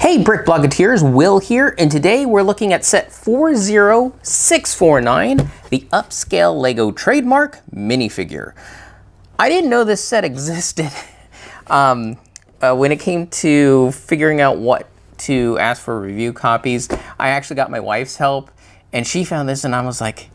Hey Brick Will here, and today we're looking at set 40649, the Upscale Lego trademark minifigure. I didn't know this set existed when it came to figuring out what to ask for review copies. I actually got my wife's help, and she found this, and I was like,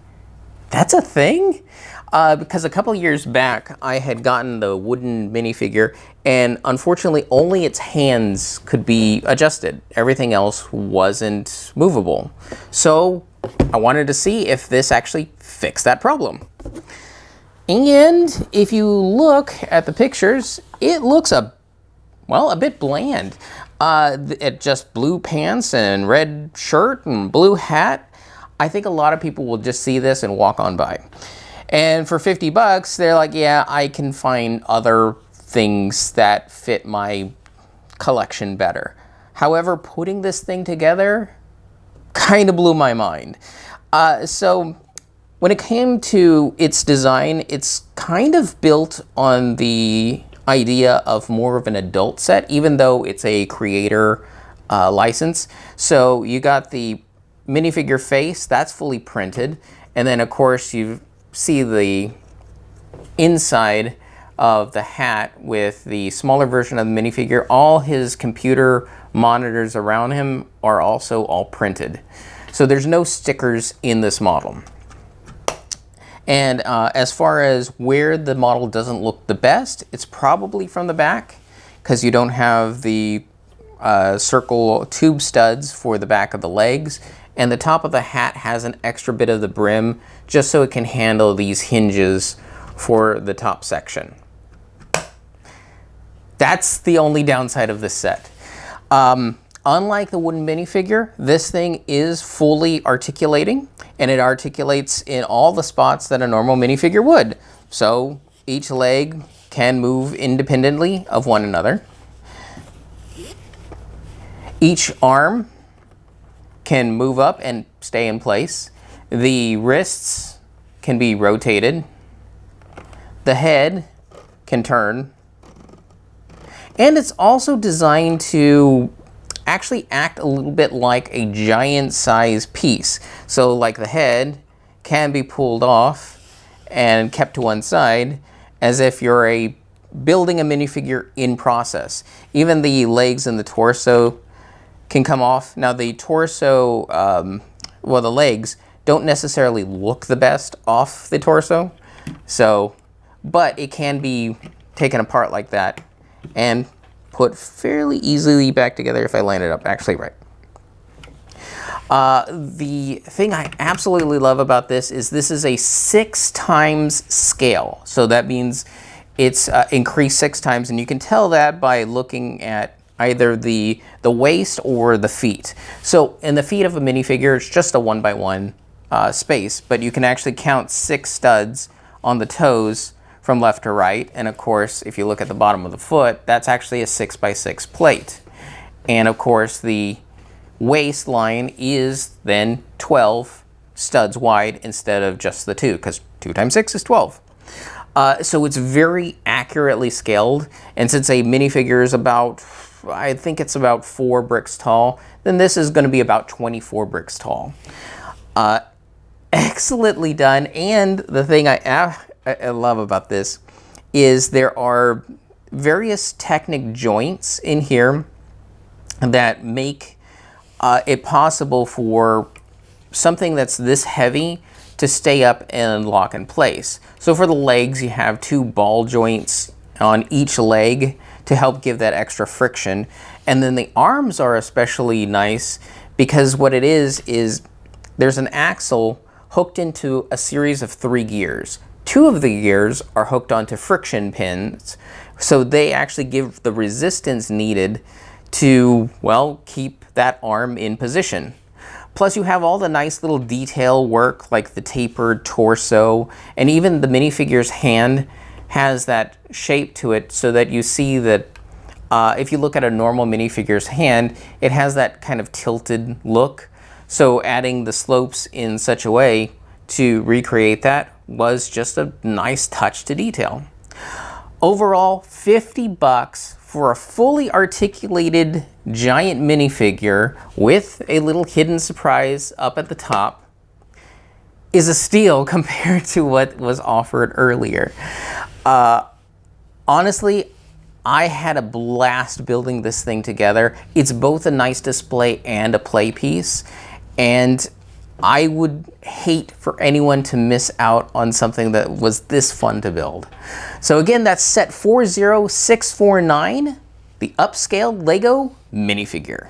that's a thing? Because a couple years back, I had gotten the wooden minifigure, and unfortunately, only its hands could be adjusted. Everything else wasn't movable. So I wanted to see if this actually fixed that problem. And if you look at the pictures, it looks a bit bland. It just blue pants and red shirt and blue hat. I think a lot of people will just see this and walk on by. And for 50 bucks, they're like, yeah, I can find other things that fit my collection better. However, putting this thing together kind of blew my mind. So when it came to its design, it's kind of built on the idea of more of an adult set, even though it's a creator license. So you got the minifigure face, that's fully printed. And then of course you see the inside of the hat with the smaller version of the minifigure. All his computer monitors around him are also all printed. So there's no stickers in this model. And as far as where the model doesn't look the best, it's probably from the back, because you don't have the circle tube studs for the back of the legs. And the top of the hat has an extra bit of the brim just so it can handle these hinges for the top section. That's the only downside of this set. Unlike the wooden minifigure, this thing is fully articulating, and it articulates in all the spots that a normal minifigure would. So each leg can move independently of one another. Each arm can move up and stay in place. The wrists can be rotated. The head can turn. And it's also designed to actually act a little bit like a giant size piece. So like the head can be pulled off and kept to one side as if you're building a minifigure in process. Even the legs and the torso can come off. Now the torso, the legs don't necessarily look the best off the torso, but it can be taken apart like that and put fairly easily back together if I line it up actually right. The thing I absolutely love about this is a 6 times scale. So that means it's increased 6 times, and you can tell that by looking at either the waist or the feet. So in the feet of a minifigure, it's just a 1x1 space, but you can actually count 6 studs on the toes from left to right. And of course, if you look at the bottom of the foot, that's actually a 6x6 plate. And of course, the waistline is then 12 studs wide instead of just the 2, because 2 times 6 is 12. So it's very accurately scaled. And since a minifigure is I think it's about 4 bricks tall, then this is going to be about 24 bricks tall. Excellently done. And the thing I love about this is there are various Technic joints in here that make it possible for something that's this heavy to stay up and lock in place. So for the legs, you have 2 ball joints on each leg to help give that extra friction. And then the arms are especially nice because what it is there's an axle hooked into a series of 3 gears. 2 of the gears are hooked onto friction pins, so they actually give the resistance needed to, keep that arm in position. Plus you have all the nice little detail work like the tapered torso, and even the minifigure's hand has that shape to it so that you see that if you look at a normal minifigure's hand, it has that kind of tilted look. So adding the slopes in such a way to recreate that was just a nice touch to detail. Overall, 50 bucks for a fully articulated giant minifigure with a little hidden surprise up at the top is a steal compared to what was offered earlier. Honestly, I had a blast building this thing together. It's both a nice display and a play piece, and I would hate for anyone to miss out on something that was this fun to build. So again, that's set 40649, the Upscaled Lego minifigure.